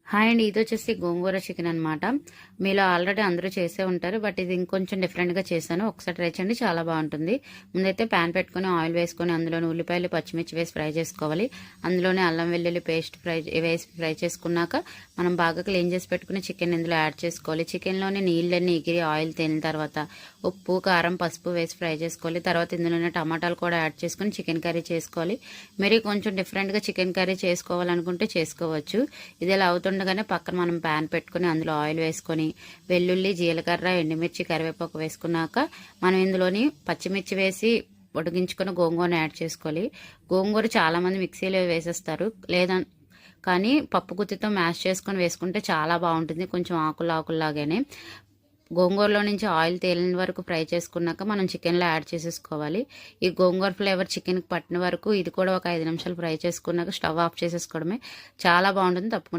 Hi అండి. ఇదొచ్చేసి గోంగూర chicken అనమాట. మీలో ఆల్రెడీ అందరూ చేసే ఉంటారు. బట్ ఇది ఇంకొంచెం డిఫరెంట్‌గా చేశాను. ఒకసారి ట్రై చేయండి, చాలా బావుంటుంది. ముందైతే పాన్ పెట్టుకొని ఆయిల్ వేసుకొని అందులోనే ఉల్లిపాయలు, పచ్చిమిర్చి వేసి ఫ్రై చేసుకోవాలి. అందులోనే అల్లం వెల్లుల్లి పేస్ట్ వేసి ఫ్రై చేసుకున్నాక మనం బాగా క్లీన్ చేసి పెట్టుకుని చికెన్ ఇందులో యాడ్ చేసుకోవాలి. చికెన్‌లోని నీళ్ళన్నీ ఎగిరి ఆయిల్ తేలిన తర్వాత ఉప్పు, కారం, పసుపు వేసి ఫ్రై చేసుకోవాలి. తర్వాత ఇందులోనే టమాటాలు కూడా యాడ్ చేసుకొని చికెన్ కర్రీ చేసుకోవాలి. మీరు కొంచెం డిఫరెంట్‌గా చికెన్ కర్రీ చేసుకోవాలనుకుంటే చేసుకోవచ్చు. ఇది ఇలా అవుతుండగానే పక్కన మనం ప్యాన్ పెట్టుకుని అందులో ఆయిల్ వేసుకొని వెల్లుల్లి, జీలకర్ర, ఎండుమిర్చి, కరివేపాకు వేసుకున్నాక మనం ఇందులోని పచ్చిమిర్చి వేసి ఉడికించుకొని గోంగూరను యాడ్ చేసుకోవాలి. గోంగూర చాలామంది మిక్సీలో వేసేస్తారు, లేదా కానీ పప్పు గుత్తితో మ్యాష్ చేసుకొని వేసుకుంటే చాలా బాగుంటుంది. కొంచెం ఆకులాగానే గోంగూరలో నుంచి ఆయిల్ తేలిన వరకు ఫ్రై చేసుకున్నాక మనం చికెన్లో యాడ్ చేసేసుకోవాలి. ఈ గోంగూర ఫ్లేవర్ చికెన్కి పట్టిన వరకు ఇది కూడా ఒక 5 నిమిషాలు ఫ్రై చేసుకున్నాక స్టవ్ ఆఫ్ చేసేసుకోవడమే. చాలా బాగుంటుంది. తప్పకుండా